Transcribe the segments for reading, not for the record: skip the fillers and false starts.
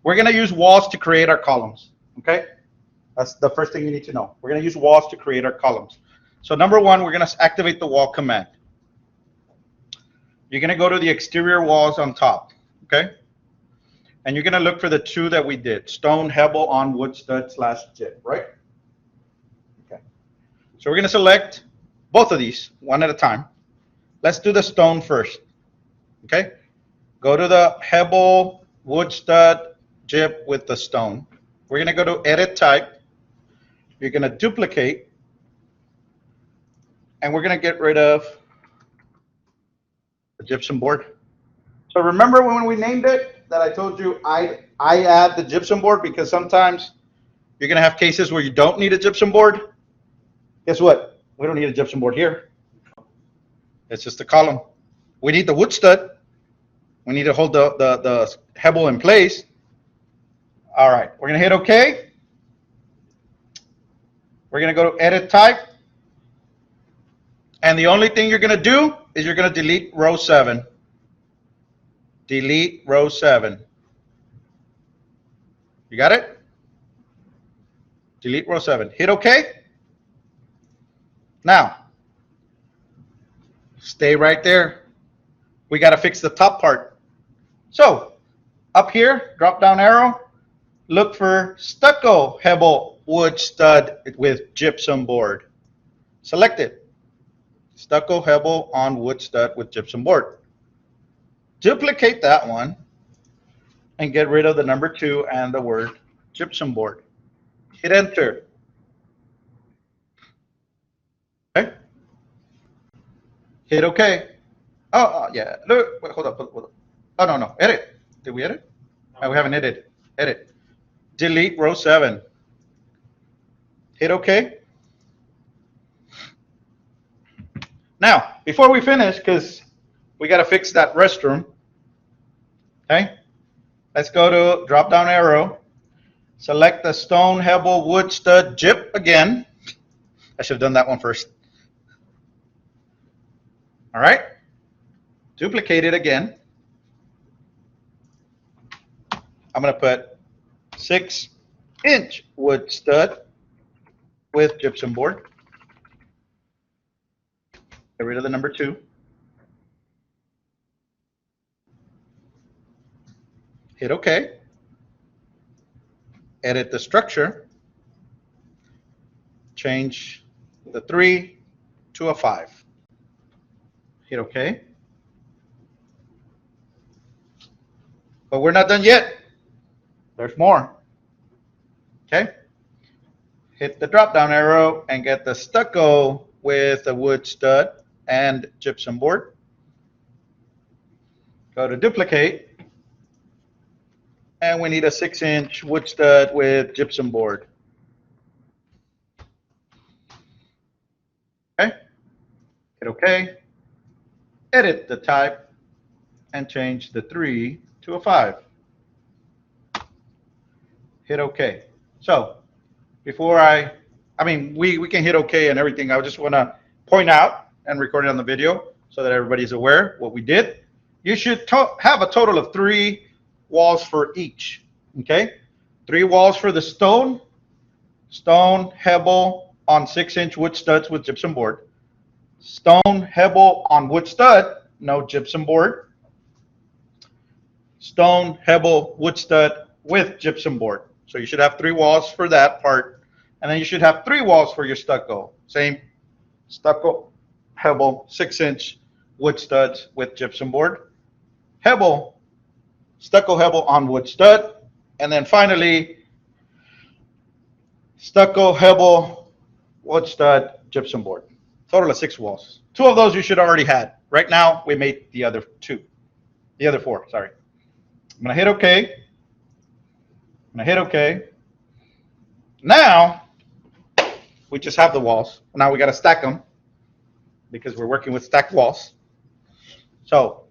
We're going to use walls to create our columns, okay? That's the first thing you need to know. We're going to use walls to create our columns. So number one, we're going to activate the wall command. You're going to go to the exterior walls on top, okay? And you're going to look for the two that we did, stone, hebel, on wood stud / jib, right? Okay. So we're going to select both of these one at a time. Let's do the stone first, okay? Go to the hebel, wood stud, jib with the stone. We're going to go to edit type. You're going to duplicate. And we're going to get rid of the gypsum board. So remember when we named it that I told you I add the gypsum board because sometimes you're going to have cases where you don't need a gypsum board. Guess what? We don't need a gypsum board here. It's just a column. We need the wood stud. We need to hold the hebel in place. All right, we're going to hit OK. We're going to go to edit type. And the only thing you're going to do is you're going to delete row 7. Delete row 7. You got it? Delete row 7. Hit OK. Now, stay right there. We got to fix the top part. So, up here, drop down arrow, look for stucco hebel wood stud with gypsum board. Select it. Stucco hebel on wood stud with gypsum board. Duplicate that one and get rid of the number 2 and the word gypsum board. Hit enter. Okay. Hit OK. Oh, yeah. Look, wait, hold up. Oh, no. Edit. Did we edit? No, we haven't edited. Edit. Delete row 7. Hit OK. Now, before we finish, because we got to fix that restroom, okay? Let's go to drop down arrow. Select the stone hebel wood stud jib again. I should have done that one first. All right. Duplicate it again. I'm going to put 6-inch wood stud with gypsum board. Get rid of the number 2. Hit OK. Edit the structure. Change the 3 to a 5. Hit OK. But we're not done yet. There's more. Okay. Hit the drop down arrow and get the stucco with the wood stud and gypsum board. Go to duplicate. And we need a 6-inch wood stud with gypsum board. Okay. Hit OK. Edit the type and change the 3 to a 5. Hit OK. So before we can hit OK and everything. I just want to point out and record it on the video so that everybody's aware what we did. You should have a total of 3 walls for each. Okay, 3 walls for the stone hebel on 6-inch wood studs with gypsum board, stone hebel on wood stud, no gypsum board, stone hebel wood stud with gypsum board. So you should have 3 walls for that part, and then you should have 3 walls for your stucco. Same stucco hebel 6-inch wood studs with gypsum board, hebel, stucco hebel on wood stud, and then finally stucco hebel wood stud gypsum board. Total of 6 walls. 2 of those you should already had. Right now we made the other 4. Sorry. I'm gonna hit OK. Now we just have the walls. Now we got to stack them because we're working with stacked walls. So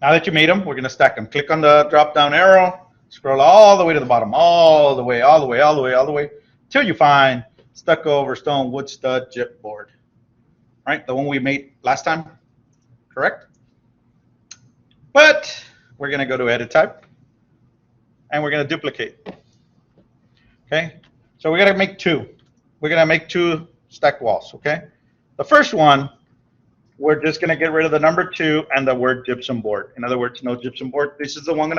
now that you made them, we're going to stack them. Click on the drop down arrow, scroll all the way to the bottom, all the way, till you find stucco over stone wood stud gyp board. Right, the one we made last time, correct? But we're going to go to edit type. and we're going to duplicate. Okay, so we're going to make two. We're going to make two stacked walls. Okay, the first one, we're just going to get rid of the number 2 and the word gypsum board. In other words, no gypsum board. This is going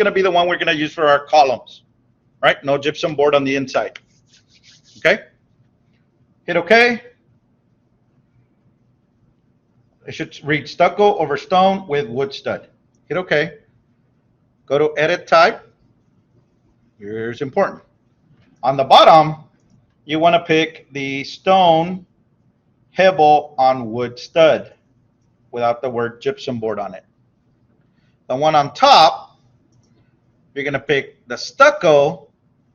to be the one we're going to use for our columns, right? No gypsum board on the inside. Okay, hit OK. It should read stucco over stone with wood stud. Hit OK. Go to edit type. Here's important. On the bottom, you want to pick the stone hebel on wood stud without the word gypsum board on it. The one on top, you're going to pick the stucco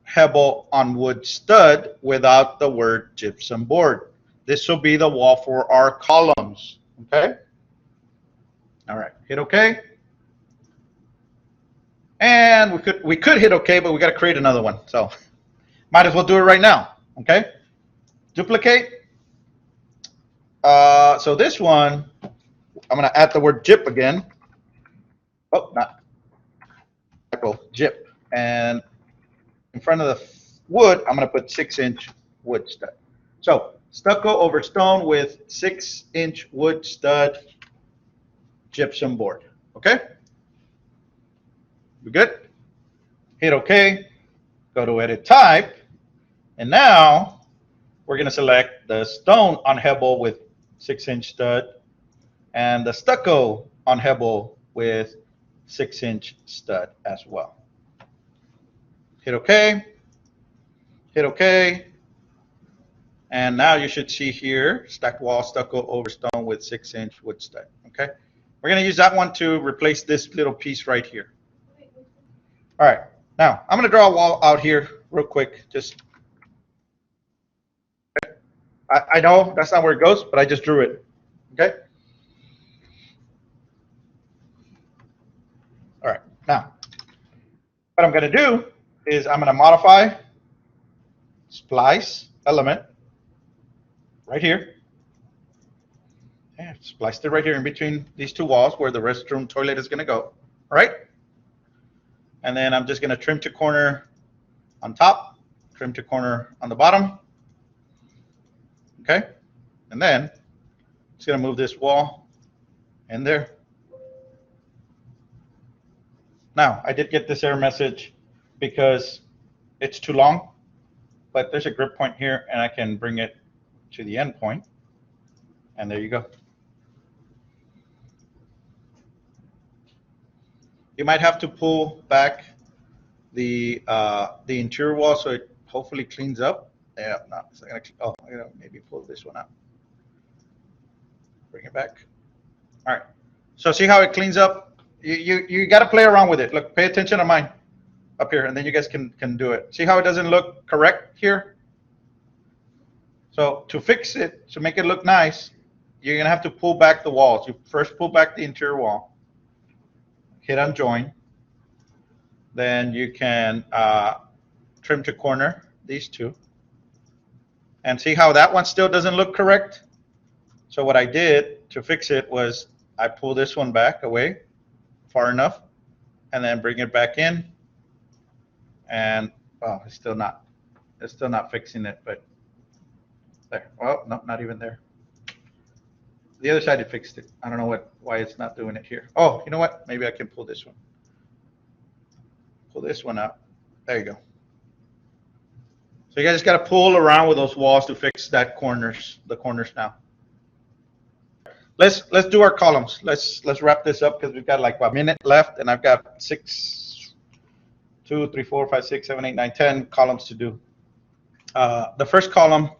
hebel on wood stud without the word gypsum board. This will be the wall for our columns. Okay? All right, hit OK. And we could hit OK, but we got to create another one. So might as well do it right now. Okay? Duplicate. So this one, I'm going to add the word gyp again. Oh, not gyp. And in front of the wood, I'm going to put 6-inch wood stud. So stucco over stone with 6-inch wood stud gypsum board. Okay? We good? Hit OK. Go to edit type. And now we're going to select the stone on hebel with 6-inch stud and the stucco on hebel with 6-inch stud as well. Hit OK. Hit OK. And now you should see here, stacked wall, stucco over stone with 6-inch wood stud. Okay. We're going to use that one to replace this little piece right here. All right. Now, I'm going to draw a wall out here real quick. Just, I know that's not where it goes, but I just drew it. Okay. All right. Now, what I'm going to do is I'm going to modify splice element right here. Yeah, spliced it right here in between these two walls where the restroom toilet is going to go. All right. And then I'm just going to trim to corner on top, trim to corner on the bottom. Okay. And then I'm just going to move this wall in there. Now, I did get this error message because it's too long, but there's a grip point here and I can bring it to the end point. And there you go. You might have to pull back the interior wall so it hopefully cleans up. Yeah, no, it's not gonna. Oh, I'm gonna maybe pull this one out. Bring it back. All right. So see how it cleans up? You got to play around with it. Look, pay attention to mine up here, and then you guys can do it. See how it doesn't look correct here? So to fix it, to make it look nice, you're gonna have to pull back the walls. You first pull back the interior wall. Hit on join. Then you can trim to corner these two. And see how that one still doesn't look correct? So what I did to fix it was I pull this one back away far enough and then bring it back in. And oh, it's still not fixing it, but there. Well, no, not even there. The other side, it fixed it. I don't know why it's not doing it here. Oh, you know what? Maybe I can pull this one. Pull this one out. There you go. So you guys just got to pull around with those walls to fix the corners now. Let's do our columns. Let's wrap this up because we've got like a minute left, and I've got 2, 3, 4, 5, 6, 7, 8, 9, 10 columns to do. The first column,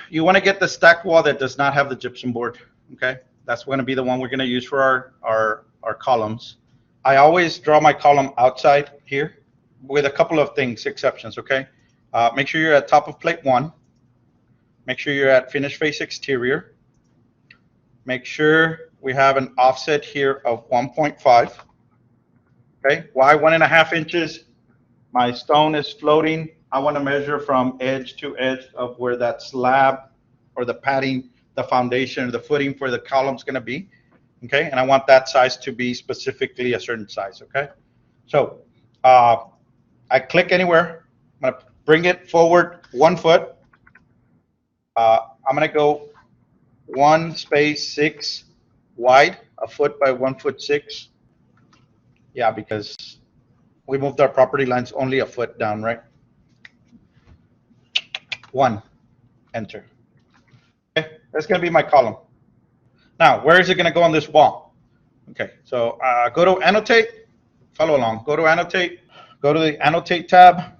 you want to get the stacked wall that does not have the gypsum board. Okay, that's going to be the one we're going to use for our columns. I always draw my column outside here with a couple of exceptions. Okay, make sure you're at top of plate 1. Make sure you're at finish face exterior. Make sure we have an offset here of 1.5. Okay, why 1.5 inches? My stone is floating. I want to measure from edge to edge of where that slab or the padding, the foundation, or the footing for the column is going to be. Okay, and I want that size to be specifically a certain size. Okay, so I I click anywhere. I'm gonna bring it forward 1 foot. I'm gonna go 1 space 6 wide, a foot by 1 foot 6. Yeah, because we moved our property lines only a foot down, right? 1, enter. Okay, that's gonna be my column. Now, where is it gonna go on this wall? Okay, so go to annotate, follow along. Go to annotate, go to the annotate tab,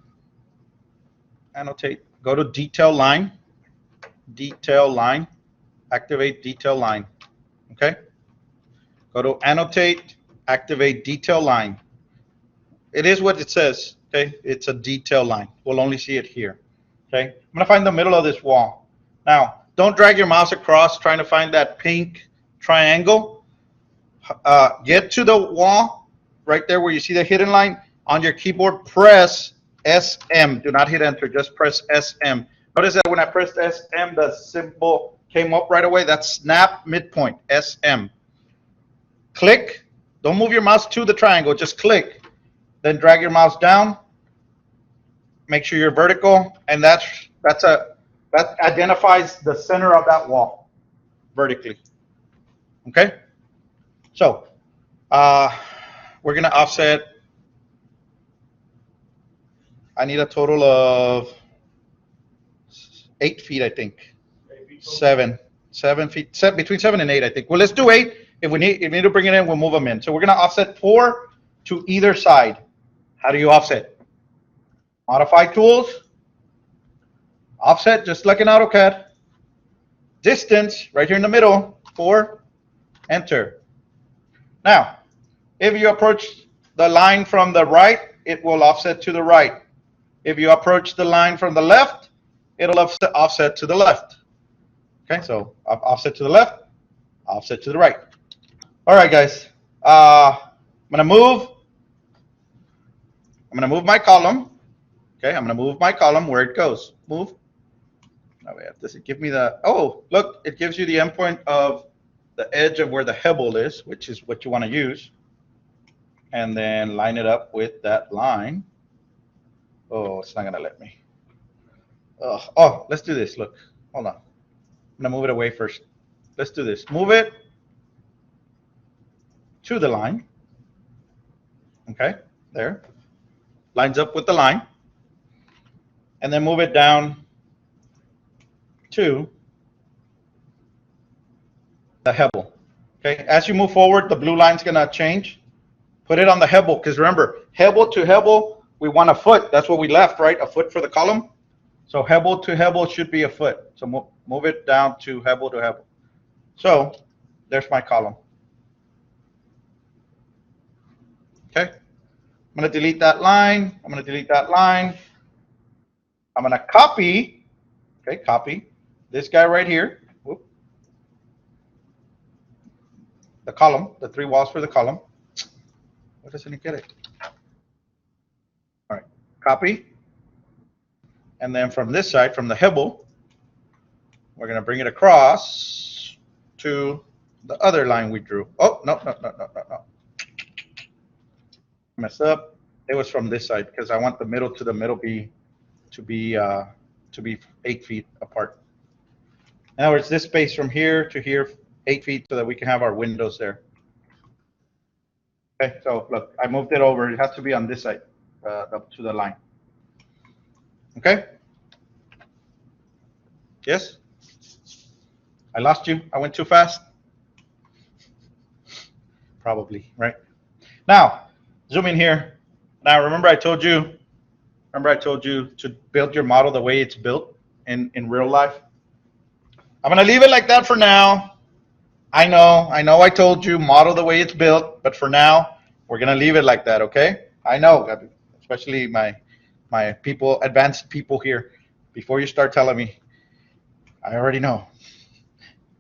annotate, go to detail line, activate detail line. Okay, go to annotate, activate detail line. It is what it says. Okay, it's a detail line. We'll only see it here. Okay, I'm gonna find the middle of this wall. Now, don't drag your mouse across trying to find that pink triangle. Get to the wall right there where you see the hidden line. On your keyboard, press SM. Do not hit enter, just press SM. Notice that when I pressed SM, the symbol came up right away. That's snap midpoint, SM. Click. Don't move your mouse to the triangle, just click. Then drag your mouse down. Make sure you're vertical, and that identifies the center of that wall vertically. Okay? So we're gonna offset. I need a total of 8 feet, I think. 7 feet, between 7 and 8, I think. Well, let's do 8. If we need to bring it in, we'll move them in. So we're gonna offset 4 to either side. How do you offset? Modify tools, offset just like in AutoCAD. Distance right here in the middle, 4, enter. Now, if you approach the line from the right, it will offset to the right. If you approach the line from the left, it'll offset to the left. Okay, so offset to the left, offset to the right. All right, guys. I'm gonna move my column. Okay, I'm gonna move my column where it goes. Move. Oh, yeah. Does it give me the? Oh, look! It gives you the endpoint of the edge of where the hebel is, which is what you want to use, and then line it up with that line. Oh, it's not gonna let me. Oh, let's do this. Look, hold on. I'm gonna move it away first. Let's do this. Move it to the line. Okay, there. Lines up with the line. And then move it down to the hebel. Okay, as you move forward, the blue line's gonna change. Put it on the hebel, because remember, hebel to hebel, we want a foot. That's what we left, right? A foot for the column. So hebel to hebel should be a foot. So move it down to hebel to hebel. So there's my column. Okay, I'm gonna delete that line. I'm gonna delete that line. I'm gonna copy. Okay, copy this guy right here. Whoop. The column, the 3 walls for the column. Why doesn't it get it? All right, copy. And then from this side, from the hebel, we're gonna bring it across to the other line we drew. Oh, no. Messed up. It was from this side because I want the middle to the middle to be 8 feet apart. In other words, this space from here to here, 8 feet, so that we can have our windows there. Okay, so look, I moved it over. It has to be on this side, up to the line. Okay? Yes? I lost you. I went too fast? Probably, right? Now, zoom in here. Now, remember I told you to build your model the way it's built in real life. I'm going to leave it like that for now. I know I told you model the way it's built, but for now, we're going to leave it like that, okay? I know, especially my people, advanced people here. Before you start telling me, I already know.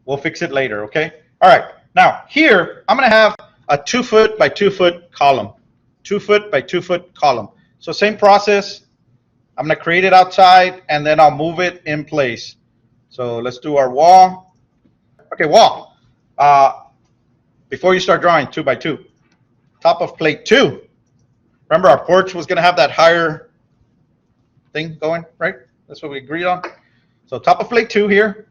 We'll fix it later, okay? All right. Now, here, I'm going to have a 2 foot by 2 foot column. 2 foot by 2 foot column. So same process. I'm going to create it outside, and then I'll move it in place. So let's do our wall. Okay, wall. Before you start drawing 2 by 2, top of plate 2. Remember, our porch was going to have that higher thing going, right? That's what we agreed on. So top of plate 2 here.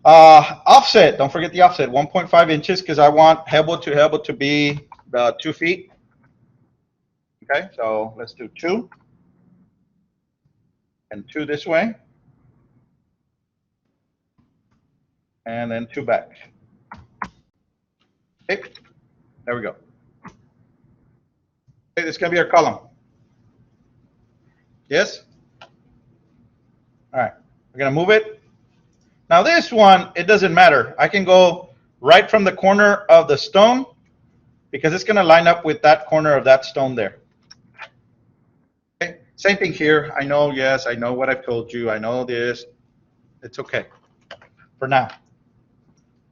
Offset, don't forget the offset, 1.5 inches, because I want Hebel to be the 2 feet. Okay, so let's do 2 and 2 this way, and then 2 back. Okay, there we go. Okay, this is going to be our column. Yes? All right, we're going to move it. Now this one, it doesn't matter. I can go right from the corner of the stone because it's going to line up with that corner of that stone there. Okay, same thing here. I know, yes, I know what I've told you. I know this. It's okay for now.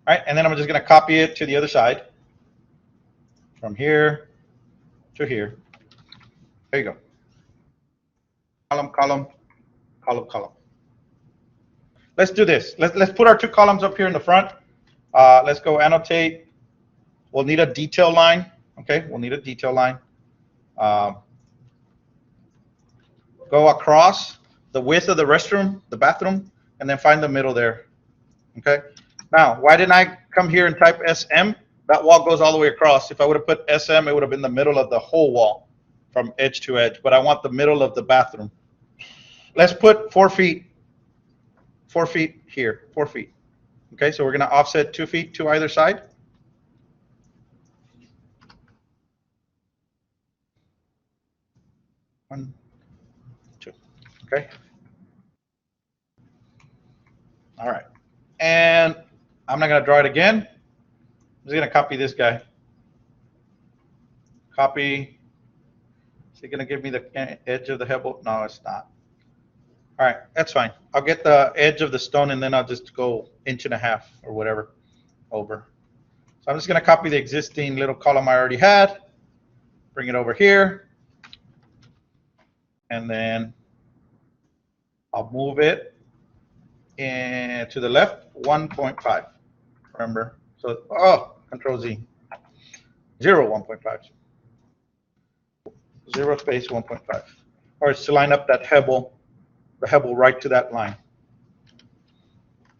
All right, and then I'm just going to copy it to the other side from here to here. There you go. Column, column, column, column. Let's do this. Let's put our 2 columns up here in the front. Let's go annotate. We'll need a detail line. Okay, we'll need a detail line. Go across the width of the restroom, the bathroom, and then find the middle there. Okay. Now, why didn't I come here and type SM? That wall goes all the way across. If I would have put SM, it would have been the middle of the whole wall from edge to edge. But I want the middle of the bathroom. Let's put 4 feet. 4 feet here. 4 feet. Okay, so we're going to offset 2 feet to either side. One, 2. Okay. All right. And I'm not going to draw it again. I'm just going to copy this guy. Copy. Is it going to give me the edge of the Hebel? No, it's not. All right, that's fine. I'll get the edge of the stone and then I'll just go 1.5 inches or whatever over. So I'm just going to copy the existing little column I already had, bring it over here, and then I'll move it to the left 1.5. Remember, so Control Z, 0 1.5, 0 space 1.5, or it's to line up that Hebel. The Hebel right to that line.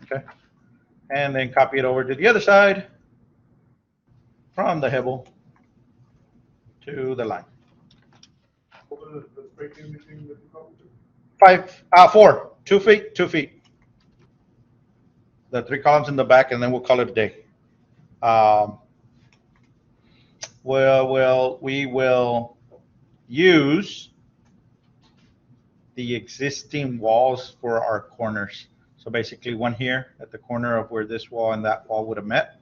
Okay, and then copy it over to the other side from the Hebel to the line. 4, 2 feet, 2 feet. The 3 columns in the back, and then we'll call it a day. We will use the existing walls for our corners. So basically 1 here at the corner of where this wall and that wall would have met,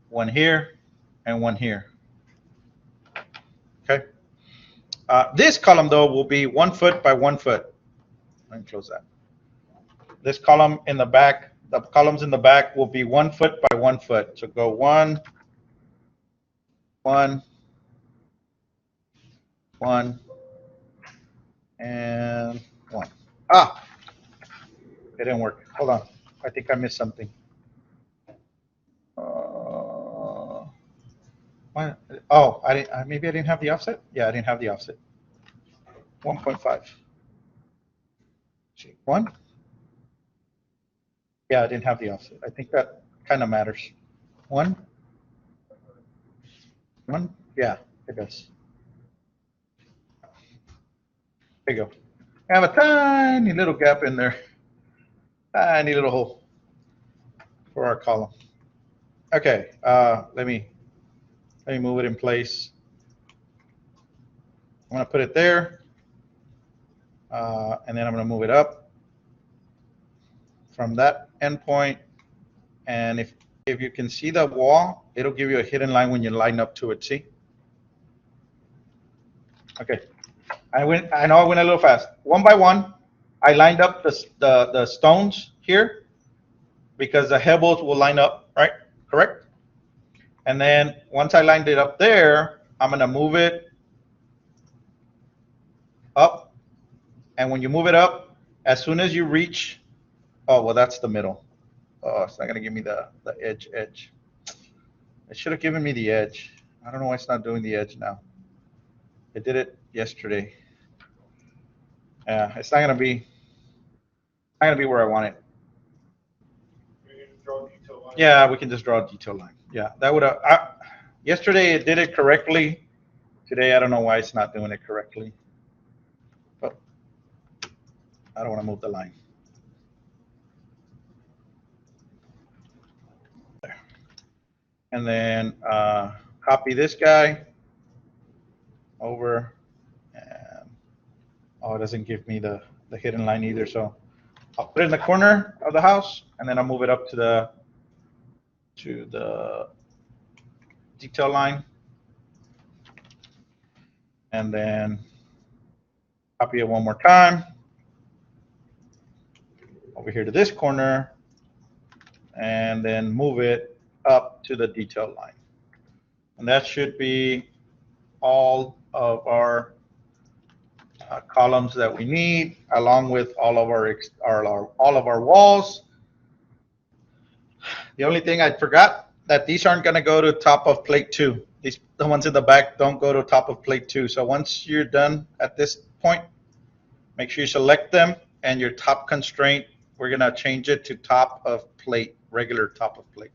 1 here, and 1 here. Okay. This column though will be 1 foot by 1 foot. Let me close that. This column in the back, the columns in the back will be 1 foot by 1 foot. So go 1, 1, 1, and 1. It didn't work. Hold on. I think I missed something. What? Oh, maybe I didn't have the offset. Yeah, I didn't have the offset. 1.5. 1. Yeah, I didn't have the offset. I think that kind of matters. 1. 1. Yeah, it does. There you go. I have a tiny little gap in there. Tiny little hole for our column. Okay, let me move it in place. I'm going to put it there, and then I'm going to move it up from that endpoint. And if you can see the wall, it'll give you a hidden line when you line up to it. See? Okay. I know I went a little fast. 1 by 1, I lined up the stones here because the Hebels will line up, right? Correct? And then once I lined it up there, I'm going to move it up. And when you move it up, as soon as you reach, oh, well, that's the middle. Oh, it's not going to give me the edge. It should have given me the edge. I don't know why it's not doing the edge now. It did it yesterday. Yeah, it's not gonna be where I want it. Yeah, we can just draw a detail line. Yeah, that would have. Yesterday it did it correctly. Today I don't know why it's not doing it correctly. But I don't want to move the line. There. And then copy this guy over. And, oh, it doesn't give me the hidden line either. So I'll put it in the corner of the house, and then I'll move it up to the detail line, and then copy it one more time over here to this corner, and then move it up to the detail line. And that should be all of our columns that we need, along with all of our walls. The only thing I forgot that these aren't going to go to top of plate 2. The ones in the back don't go to top of plate 2. So once you're done at this point, make sure you select them, and your top constraint, we're going to change it to top of plate, regular top of plate.